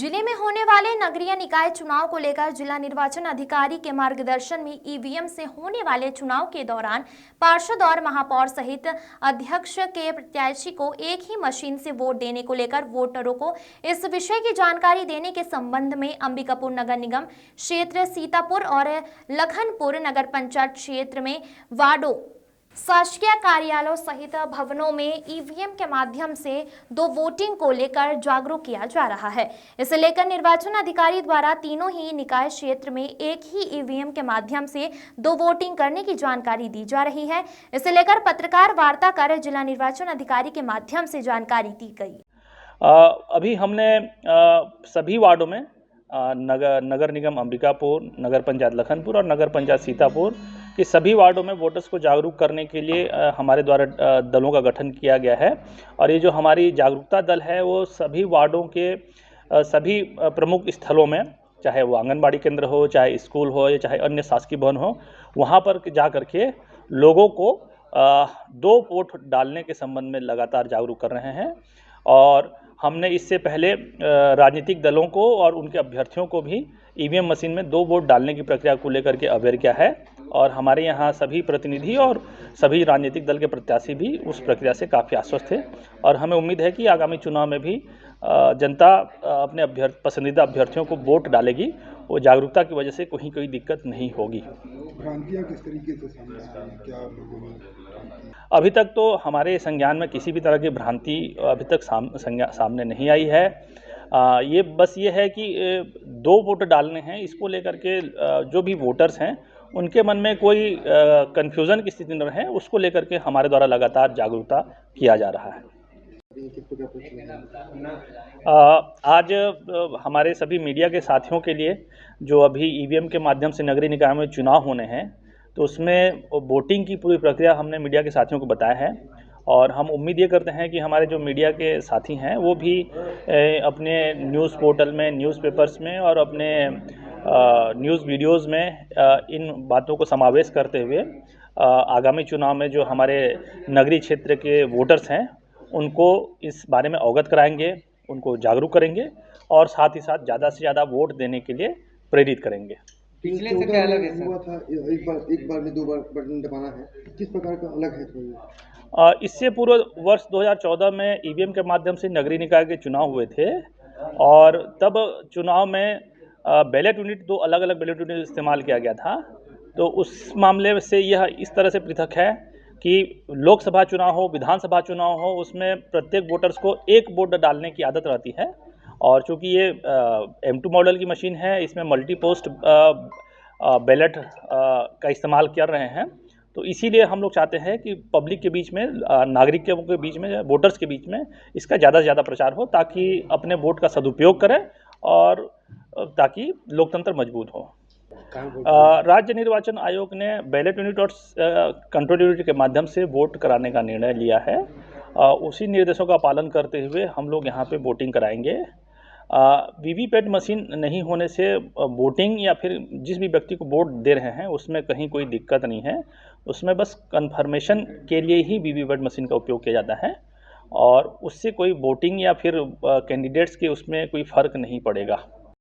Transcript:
जिले में होने वाले नगरीय निकाय चुनाव को लेकर जिला निर्वाचन अधिकारी के मार्गदर्शन में ईवीएम से होने वाले चुनाव के दौरान पार्षद और महापौर सहित अध्यक्ष के प्रत्याशी को एक ही मशीन से वोट देने को लेकर वोटरों को इस विषय की जानकारी देने के संबंध में अंबिकापुर नगर निगम क्षेत्र सीतापुर और लखनपुर नगर पंचायत क्षेत्र में वार्डों शासकीय कार्यालयों सहित भवनों में ईवीएम के माध्यम से दो वोटिंग को लेकर जागरूक किया जा रहा है। इसे लेकर निर्वाचन अधिकारी द्वारा तीनों ही निकाय क्षेत्र में एक ही ईवीएम के माध्यम से दो वोटिंग करने की जानकारी दी जा रही है। इसे लेकर पत्रकार वार्ता कर जिला निर्वाचन अधिकारी के माध्यम से जानकारी दी गई। अभी हमने सभी वार्डों में नगर निगम अंबिकापुर, नगर पंचायत लखनपुर और नगर पंचायत सीतापुर कि सभी वार्डों में वोटर्स को जागरूक करने के लिए हमारे द्वारा दलों का गठन किया गया है। और ये जो हमारी जागरूकता दल है वो सभी वार्डों के सभी प्रमुख स्थलों में, चाहे वो आंगनबाड़ी केंद्र हो, चाहे स्कूल हो या चाहे अन्य शासकीय भवन हो, वहाँ पर जा करके लोगों को दो वोट डालने के संबंध में लगातार जागरूक कर रहे हैं। और हमने इससे पहले राजनीतिक दलों को और उनके अभ्यर्थियों को भी ईवीएम मशीन में दो वोट डालने की प्रक्रिया को लेकर के अवेयर किया है। और हमारे यहाँ सभी प्रतिनिधि और सभी राजनीतिक दल के प्रत्याशी भी उस प्रक्रिया से काफ़ी आश्वस्त थे। और हमें उम्मीद है कि आगामी चुनाव में भी जनता अपने पसंदीदा अभ्यर्थियों को वोट डालेगी। वो जागरूकता की वजह से कोई दिक्कत नहीं होगी। भ्रांतियाँ किस तरीके से सामने आ रही हैं? क्या लोगों में अभी तक तो हमारे संज्ञान में किसी भी तरह की भ्रांति अभी तक सामने नहीं आई है। ये बस ये है कि दो वोट डालने हैं, इसको लेकर के जो भी वोटर्स हैं उनके मन में कोई कन्फ्यूज़न की स्थिति न रहे, उसको लेकर के हमारे द्वारा लगातार जागरूकता किया जा रहा है। आज हमारे सभी मीडिया के साथियों के लिए जो अभी ईवीएम के माध्यम से नगरीय निकाय में चुनाव होने हैं, तो उसमें वोटिंग की पूरी प्रक्रिया हमने मीडिया के साथियों को बताया है। और हम उम्मीद ये करते हैं कि हमारे जो मीडिया के साथी हैं वो भी अपने न्यूज़ पोर्टल में, न्यूज़पेपर्स में और अपने न्यूज़ वीडियोज़ में इन बातों को समावेश करते हुए आगामी चुनाव में जो हमारे नगरीय क्षेत्र के वोटर्स हैं उनको इस बारे में अवगत कराएंगे, उनको जागरूक करेंगे और साथ ही साथ ज़्यादा से ज़्यादा वोट देने के लिए प्रेरित करेंगे। पिछले से क्या अलग है हुआ था? एक बार में दो बार बटन दबाना है, किस प्रकार का अलग है तो? इससे पूर्व वर्ष 2014 में ईवीएम के माध्यम से नगरीय निकाय के चुनाव हुए थे और तब चुनाव में बैलेट यूनिट, दो अलग अलग बैलेट यूनिट इस्तेमाल किया गया था। तो उस मामले से यह इस तरह से पृथक है कि लोकसभा चुनाव हो, विधानसभा चुनाव हो, उसमें प्रत्येक वोटर्स को एक वोट डालने की आदत रहती है। और चूँकि ये M2 मॉडल की मशीन है, इसमें मल्टी पोस्ट बैलेट का इस्तेमाल कर रहे हैं। तो इसीलिए हम लोग चाहते हैं कि पब्लिक के बीच में, नागरिकों के बीच में, वोटर्स के बीच में इसका ज़्यादा से ज़्यादा प्रचार हो ताकि अपने वोट का सदुपयोग करें और ताकि लोकतंत्र मजबूत हो। राज्य निर्वाचन आयोग ने बैलेट यूनिट और कंट्रोल यूनिट के माध्यम से वोट कराने का निर्णय लिया है। उसी निर्देशों का पालन करते हुए हम लोग यहाँ पे वोटिंग कराएंगे। वीवीपैट मशीन नहीं होने से वोटिंग या फिर जिस भी व्यक्ति को वोट दे रहे हैं उसमें कहीं कोई दिक्कत नहीं है। उसमें बस कन्फर्मेशन के लिए ही वीवीपैट मशीन का उपयोग किया जाता है और उससे कोई वोटिंग या फिर कैंडिडेट्स के उसमें कोई फ़र्क नहीं पड़ेगा।